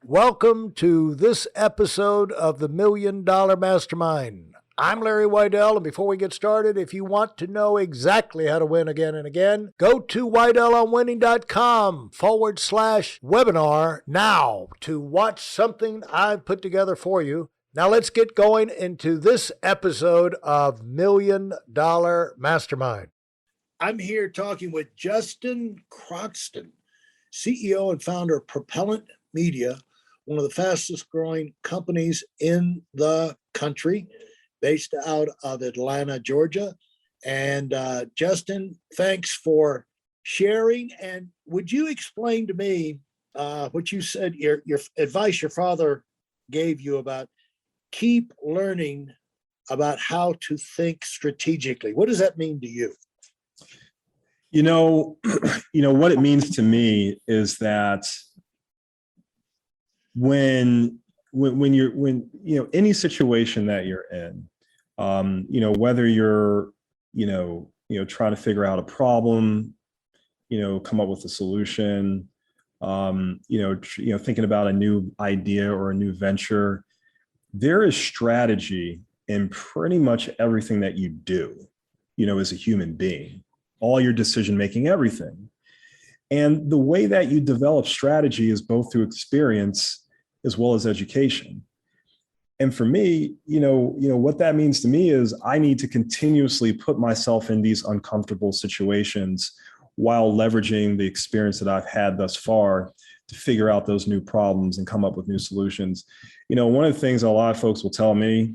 Welcome to this episode of the $1 Million Mastermind. I'm Larry Weidel, and before we get started, if you want to know exactly how to win again and again, go to weidelonwinning.com/webinar now to watch something I've put together for you. Now let's get going into this episode of $1 Million Mastermind. I'm here talking with Justin Croxton, CEO and founder of Propellant Media, one of the fastest growing companies in the country, based out of Atlanta, Georgia. And Justin, thanks for sharing. And would you explain to me what you said, your advice your father gave you about keep learning about how to think strategically? What does that mean to you? What it means to me is that when any situation that you're in, whether you're, trying to figure out a problem, come up with a solution, thinking about a new idea or a new venture, there is strategy in pretty much everything that you do, as a human being, all your decision-making, everything. And the way that you develop strategy is both through experience as well as education. And for me, what that means to me is I need to continuously put myself in these uncomfortable situations while leveraging the experience that I've had thus far to figure out those new problems and come up with new solutions. One of the things a lot of folks will tell me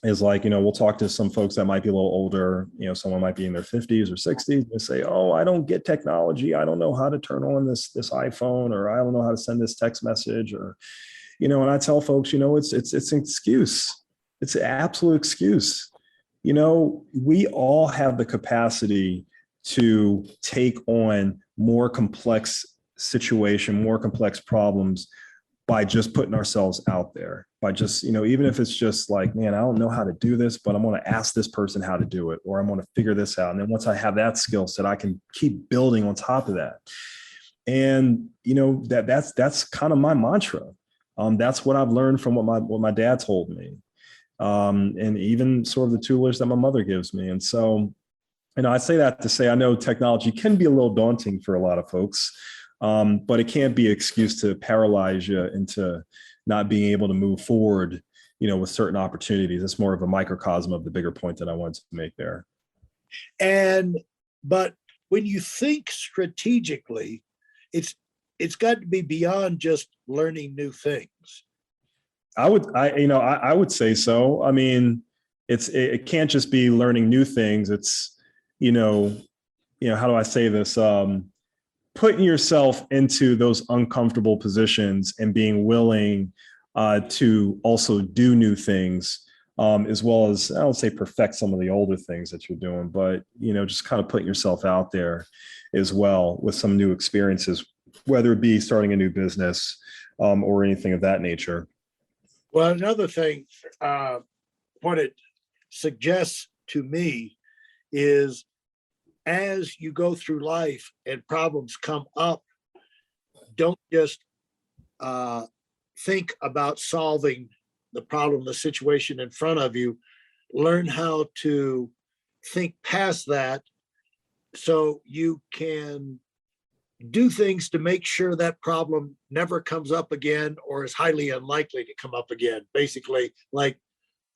is we'll talk to some folks that might be a little older, someone might be in their 50s or 60s. They say, oh, I don't get technology. I don't know how to turn on this iPhone, or I don't know how to send this text message, or, and I tell folks, it's an excuse. It's an absolute excuse. We all have the capacity to take on more complex situation, more complex problems by just putting ourselves out there, by just, even if it's just like, man, I don't know how to do this, but I'm going to ask this person how to do it, or I'm going to figure this out. And then once I have that skill set, I can keep building on top of that. And, that's kind of my mantra. That's what I've learned from what my dad told me. And even sort of the tutelage that my mother gives me. And so, I say that to say, I know technology can be a little daunting for a lot of folks. But it can't be an excuse to paralyze you into not being able to move forward, with certain opportunities. It's more of a microcosm of the bigger point that I wanted to make there. But when you think strategically, it's got to be beyond just learning new things. I would say so. I mean, it can't just be learning new things. It's, how do I say this? Putting yourself into those uncomfortable positions and being willing to also do new things, as well as, I don't say perfect some of the older things that you're doing, but, just kind of putting yourself out there as well with some new experiences, whether it be starting a new business or anything of that nature. Well, another thing, what it suggests to me is, as you go through life and problems come up, don't just think about solving the problem, the situation in front of you. Learn how to think past that so you can do things to make sure that problem never comes up again, or is highly unlikely to come up again. Basically, like,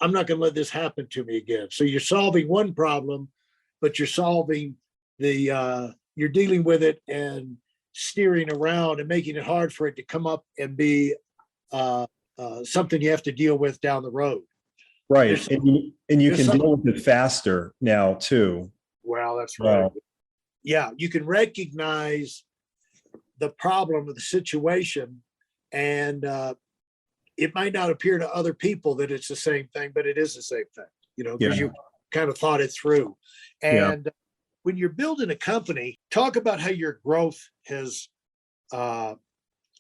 I'm not going to let this happen to me again. So you're solving one problem, but you're solving you're dealing with it and steering around and making it hard for it to come up and be something you have to deal with down the road. Right. And you can deal with it faster now too. Well, that's right. Yeah. You can recognize the problem of the situation, and it might not appear to other people that it's the same thing, but it is the same thing, because you kind of thought it through. And when you're building a company, talk about how your growth has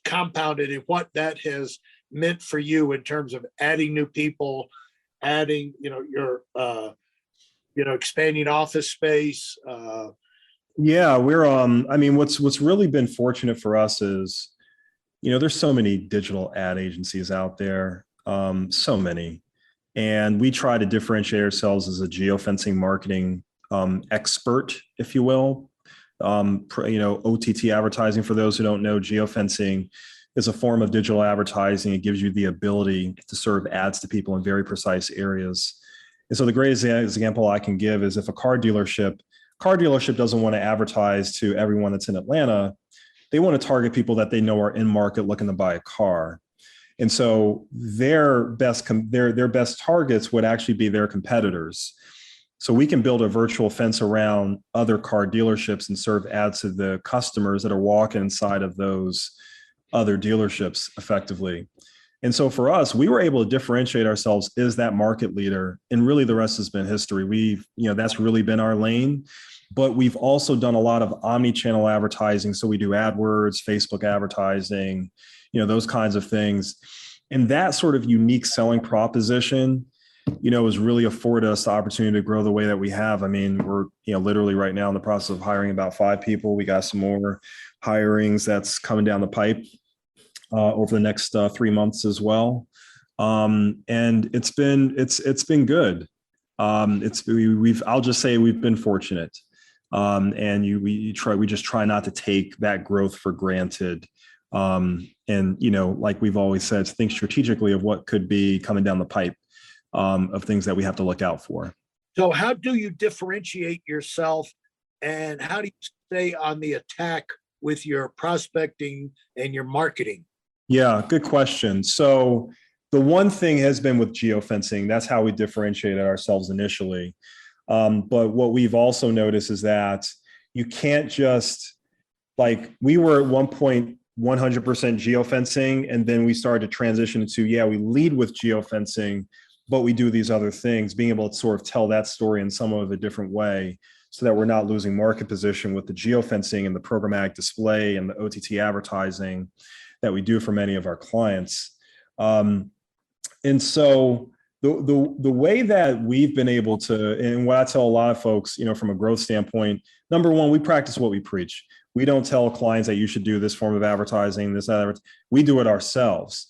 compounded and what that has meant for you in terms of adding new people, adding, your, expanding office space. Yeah, we're, I mean, what's really been fortunate for us is there's so many digital ad agencies out there, so many. And we try to differentiate ourselves as a geofencing marketing expert, if you will. OTT advertising, for those who don't know, geofencing is a form of digital advertising. It gives you the ability to serve ads to people in very precise areas. And so the greatest example I can give is if a car dealership doesn't want to advertise to everyone that's in Atlanta. They want to target people that they know are in market looking to buy a car. And so their best targets would actually be their competitors. So we can build a virtual fence around other car dealerships and serve ads to the customers that are walking inside of those other dealerships effectively. And so for us, we were able to differentiate ourselves as that market leader, and really the rest has been history. That's really been our lane, but we've also done a lot of omni-channel advertising. So we do AdWords, Facebook advertising, those kinds of things. And that sort of unique selling proposition, has really afforded us the opportunity to grow the way that we have. I mean, we're, literally right now in the process of hiring about 5 people. We got some more hirings that's coming down the pipe over the next 3 months as well. And it's been good. I'll just say we've been fortunate. We just try not to take that growth for granted. Like we've always said, think strategically of what could be coming down the pipe, of things that we have to look out for. So how do you differentiate yourself, and how do you stay on the attack with your prospecting and your marketing? Yeah, good question. So the one thing has been with geofencing, that's how we differentiated ourselves initially. But what we've also noticed is that you can't just, like, we were at one point 100% geofencing, and then we started to transition into, we lead with geofencing, but we do these other things, being able to sort of tell that story in somewhat of a different way so that we're not losing market position with the geofencing and the programmatic display and the OTT advertising that we do for many of our clients. And so the way that we've been able to, and what I tell a lot of folks, from a growth standpoint, number one, we practice what we preach. We don't tell clients that you should do this form of advertising, we do it ourselves.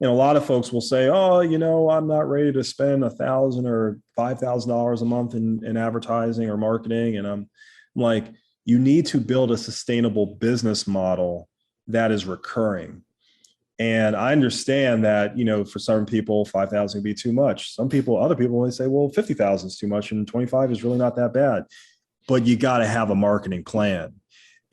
And a lot of folks will say, I'm not ready to spend $1,000 or $5,000 a month in advertising or marketing. And I'm like, you need to build a sustainable business model that is recurring. And I understand that, for some people, 5,000 would be too much. Other people may say, well, 50,000 is too much and 25 is really not that bad. But you got to have a marketing plan.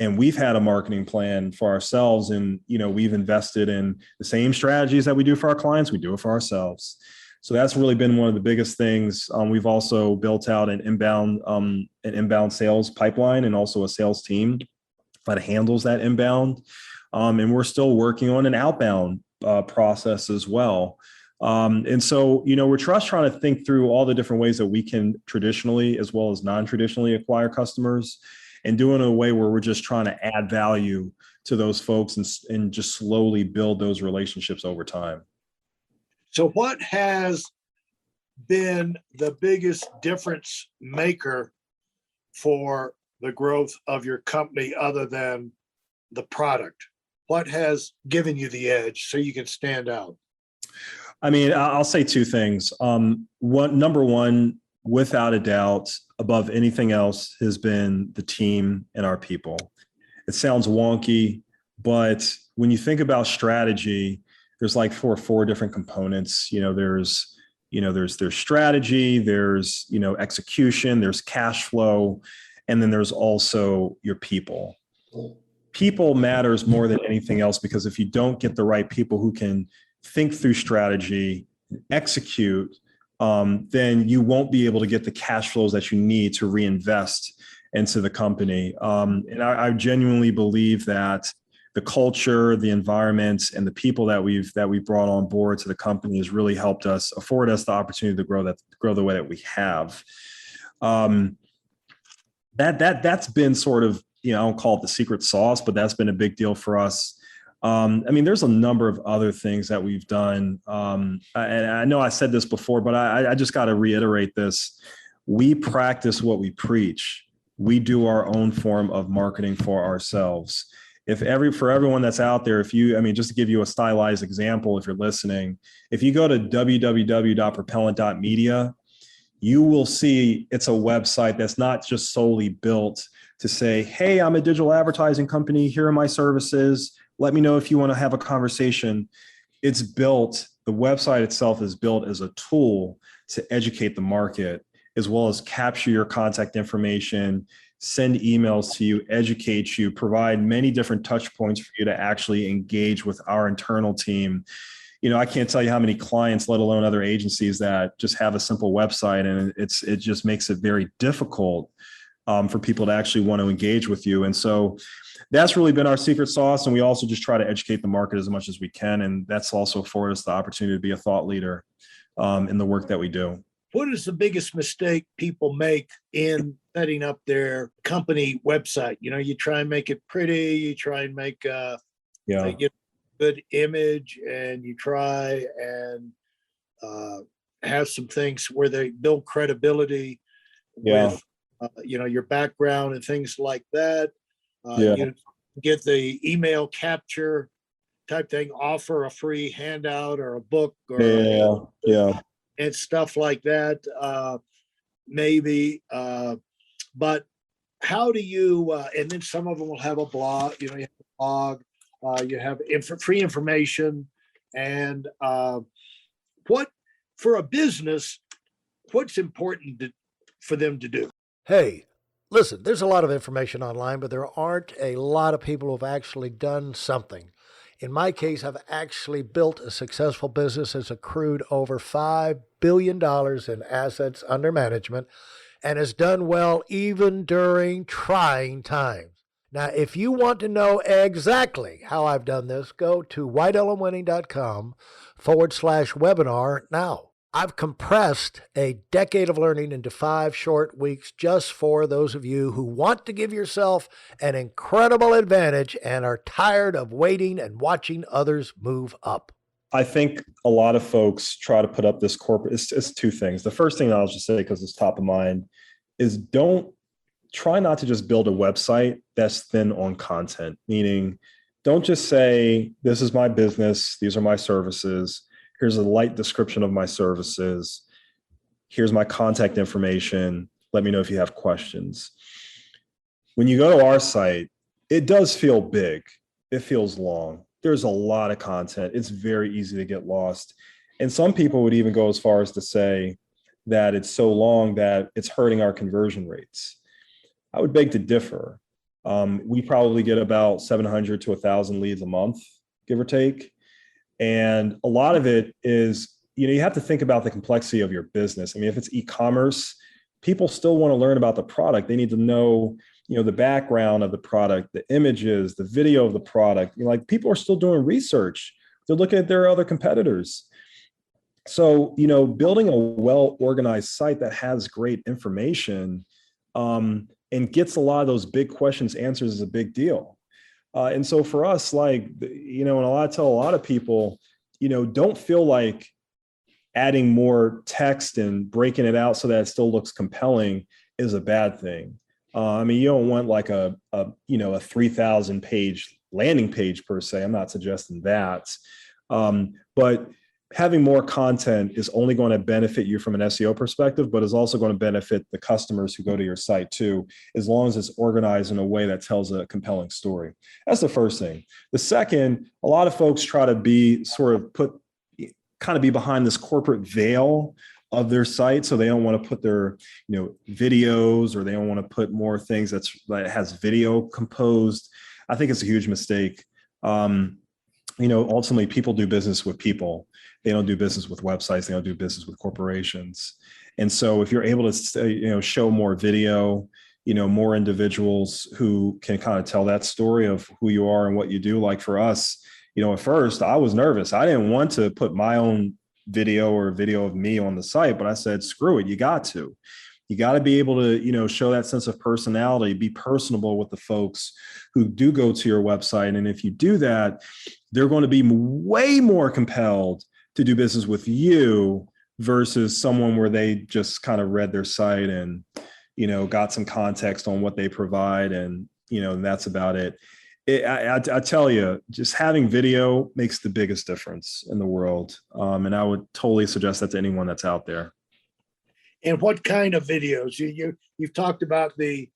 And we've had a marketing plan for ourselves, and, we've invested in the same strategies that we do for our clients. We do it for ourselves. So that's really been one of the biggest things. We've also built out an inbound sales pipeline, and also a sales team that handles that inbound. And we're still working on an outbound process as well. And so, we're just trying to think through all the different ways that we can traditionally as well as non-traditionally acquire customers, and do it in a way where we're just trying to add value to those folks and just slowly build those relationships over time. So what has been the biggest difference maker for the growth of your company other than the product? What has given you the edge so you can stand out? I mean, I'll say 2 things. Number one, without a doubt, above anything else, has been the team and our people. It sounds wonky, but when you think about strategy, there's like 4 different components. There's strategy, there's, execution, there's cash flow, and then there's also your people. People matters more than anything else, because if you don't get the right people who can think through strategy, execute, then you won't be able to get the cash flows that you need to reinvest into the company. And I genuinely believe that the culture, the environment, and the people that we've brought on board to the company has really helped us, afford us the opportunity to grow the way that we have. That's been sort of, I don't call it the secret sauce, but that's been a big deal for us. There's a number of other things that we've done. And I know I said this before, but I just got to reiterate this. We practice what we preach. We do our own form of marketing for ourselves. For everyone that's out there, just to give you a stylized example, if you're listening, if you go to www.propellant.media, you will see it's a website that's not just solely built to say, hey, I'm a digital advertising company. Here are my services. Let me know if you want to have a conversation. The website itself is built as a tool to educate the market, as well as capture your contact information, send emails to you, educate you, provide many different touch points for you to actually engage with our internal team. I can't tell you how many clients, let alone other agencies, that just have a simple website, and it just makes it very difficult for people to actually want to engage with you. And so that's really been our secret sauce. And we also just try to educate the market as much as we can. And that's also afforded us the opportunity to be a thought leader in the work that we do. What is the biggest mistake people make in setting up their company website? You try and make it pretty, you try and make a good image, and you try and have some things where they build credibility with your background and things like that. You get the email capture type thing, offer a free handout or a book or and stuff like that, maybe. But how do you, and then some of them will have a blog, you have a blog, you have free information. And what, for a business, what's important for them to do? Hey, listen, there's a lot of information online, but there aren't a lot of people who've actually done something. In my case, I've actually built a successful business that's accrued over $5 billion in assets under management and has done well even during trying times. Now, if you want to know exactly how I've done this, go to whitelmwinning.com/webinar now. I've compressed a decade of learning into 5 short weeks just for those of you who want to give yourself an incredible advantage and are tired of waiting and watching others move up. I think a lot of folks try to put up this corporate, it's 2 things. The first thing I'll just say, because it's top of mind, is try not to just build a website that's thin on content, meaning don't just say, this is my business, these are my services. Here's a light description of my services. Here's my contact information. Let me know if you have questions. When you go to our site, it does feel big. It feels long. There's a lot of content. It's very easy to get lost. And some people would even go as far as to say that it's so long that it's hurting our conversion rates. I would beg to differ. We probably get about 700 to 1,000 leads a month, give or take. And a lot of it is, you have to think about the complexity of your business. I mean, if it's e-commerce, people still want to learn about the product. They need to know, the background of the product, the images, the video of the product. People are still doing research. They're looking at their other competitors. So, building a well-organized site that has great information and gets a lot of those big questions answered is a big deal. And so for us, and I tell a lot of people, don't feel like adding more text and breaking it out so that it still looks compelling is a bad thing. You don't want like a 3,000 page landing page per se. I'm not suggesting that. But having more content is only going to benefit you from an SEO perspective, but is also going to benefit the customers who go to your site too, as long as it's organized in a way that tells a compelling story. That's the first thing. The second, a lot of folks try to be behind this corporate veil of their site. So they don't want to put their, videos, or they don't want to put more things that has video composed. I think it's a huge mistake. Ultimately people do business with people. They don't do business with websites. They don't do business with corporations. And so if you're able to, show more video, more individuals who can kind of tell that story of who you are and what you do. Like for us, at first I was nervous. I didn't want to put my own video or video of me on the site, but I said, screw it. You got to be able to, show that sense of personality, be personable with the folks who do go to your website. And if you do that, they're going to be way more compelled to do business with you versus someone where they just kind of read their site and, got some context on what they provide. And, that's about it. I tell you, just having video makes the biggest difference in the world. And I would totally suggest that to anyone that's out there. And what kind of videos? You've talked about the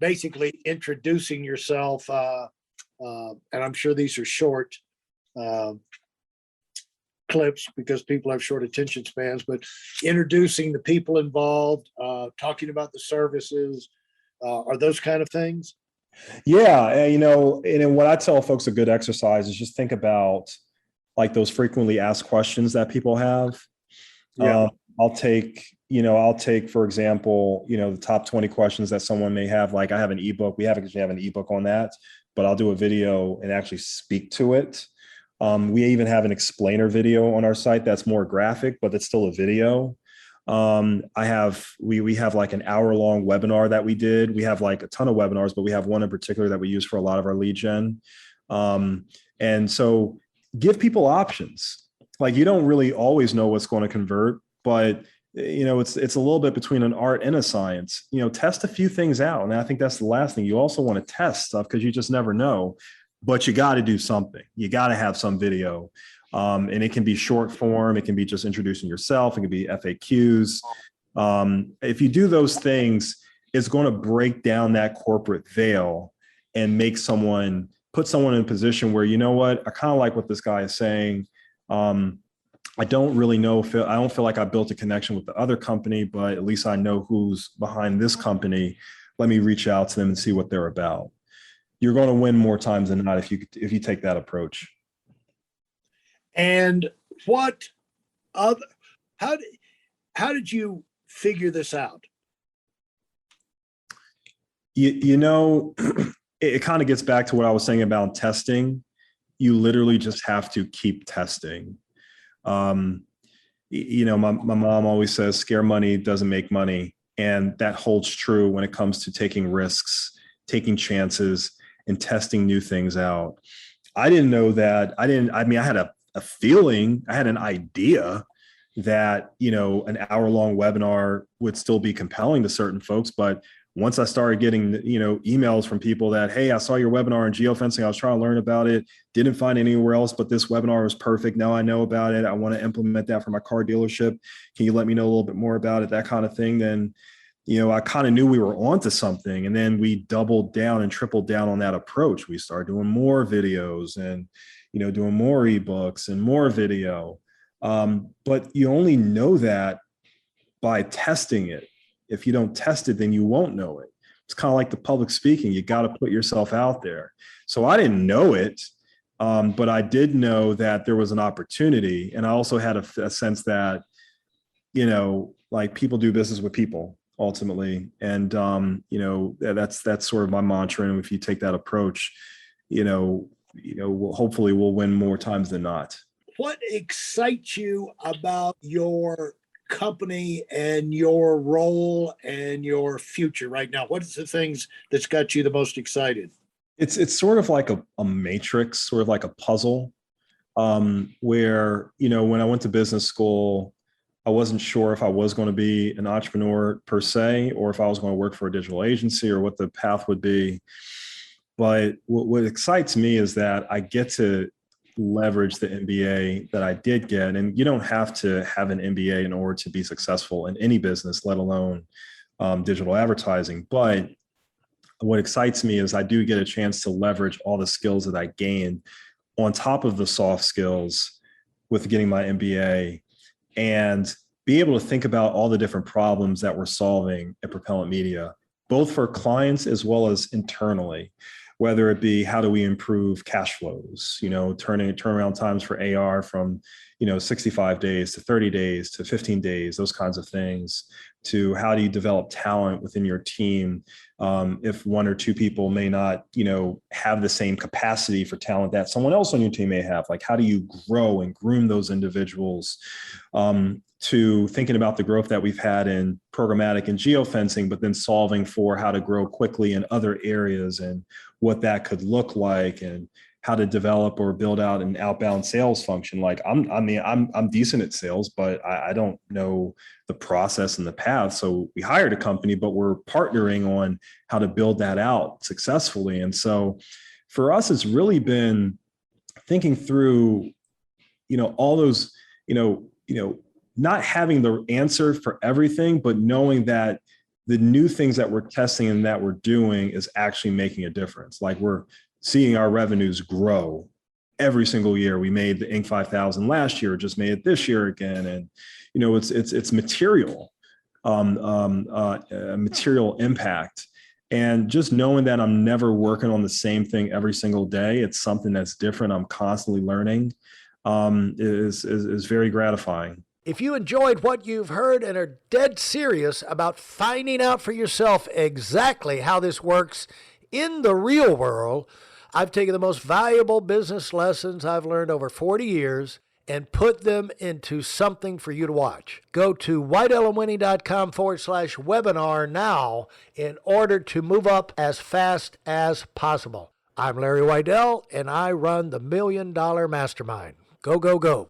basically introducing yourself, and I'm sure these are short clips because people have short attention spans, but introducing the people involved, talking about the services, are those kind of things? Yeah, and what I tell folks a good exercise is just think about like those frequently asked questions that people have. Yeah. I'll take, for example, the top 20 questions that someone may have. Like I have an ebook. We actually have an ebook on that, but I'll do a video and actually speak to it. We even have an explainer video on our site that's more graphic, but it's still a video. We have like an hour-long webinar that we did. We have like a ton of webinars, but we have one in particular that we use for a lot of our lead gen. And so give people options. Like you don't really always know what's going to convert, but it's a little bit between an art and a science. Test a few things out. And I think that's the last thing. You also want to test stuff because you just never know, but you got to do something. You got to have some video. And it can be short form. It can be just introducing yourself. It can be FAQs. If you do those things, it's going to break down that corporate veil and put someone in a position where, you know what, I kind of like what this guy is saying. I don't really know I don't feel like I built a connection with the other company, but at least I know who's behind this company. Let me reach out to them and see what they're about. You're going to win more times than not if you take that approach. And how did you figure this out? It kind of gets back to what I was saying about testing. You literally just have to keep testing. My mom always says scare money doesn't make money. And that holds true when it comes to taking risks, taking chances, and testing new things out. I didn't know that. I had a feeling, I had an idea that, an hour-long webinar would still be compelling to certain folks. But once I started getting, emails from people that, hey, I saw your webinar on geofencing. I was trying to learn about it. Didn't find it anywhere else, but this webinar was perfect. Now I know about it. I want to implement that for my car dealership. Can you let me know a little bit more about it? That kind of thing. Then, I kind of knew we were onto something. And then we doubled down and tripled down on that approach. We started doing more videos and, doing more ebooks and more video. But you only know that by testing it. If you don't test it, then you won't know it. It's kind of like the public speaking. You got to put yourself out there. So I didn't know it, but I did know that there was an opportunity. And I also had a sense that, like people do business with people ultimately. And, that's sort of my mantra. And if you take that approach, hopefully we'll win more times than not. What excites you about your company and your role and your future right now? What is the things that's got you the most excited? It's sort of like a matrix, sort of like a puzzle, where, when I went to business school, I wasn't sure if I was going to be an entrepreneur per se, or if I was going to work for a digital agency or what the path would be. But what excites me is that I get to leverage the MBA that I did get. And you don't have to have an MBA in order to be successful in any business, let alone digital advertising. But what excites me is I do get a chance to leverage all the skills that I gained on top of the soft skills with getting my MBA, and be able to think about all the different problems that we're solving at Propellant Media, both for clients as well as internally. Whether it be how do we improve cash flows, turnaround times for AR from, 65 days to 30 days to 15 days, those kinds of things, to how do you develop talent within your team if one or two people may not, have the same capacity for talent that someone else on your team may have. Like how do you grow and groom those individuals, to thinking about the growth that we've had in programmatic and geofencing, but then solving for how to grow quickly in other areas and what that could look like, and how to develop or build out an outbound sales function. Like I'm decent at sales, but I don't know the process and the path. So we hired a company, but we're partnering on how to build that out successfully. And so for us, it's really been thinking through, all those, not having the answer for everything, but knowing that the new things that we're testing and that we're doing is actually making a difference. Like we're seeing our revenues grow every single year. We made the Inc. 5000 last year, just made it this year again. And, it's material, material impact. And just knowing that I'm never working on the same thing every single day, it's something that's different. I'm constantly learning, is very gratifying. If you enjoyed what you've heard and are dead serious about finding out for yourself exactly how this works in the real world, I've taken the most valuable business lessons I've learned over 40 years and put them into something for you to watch. Go to whiteelementwinning.com/webinar now in order to move up as fast as possible. I'm Larry Weidel, and I run the $1 Million Mastermind. Go, go, go.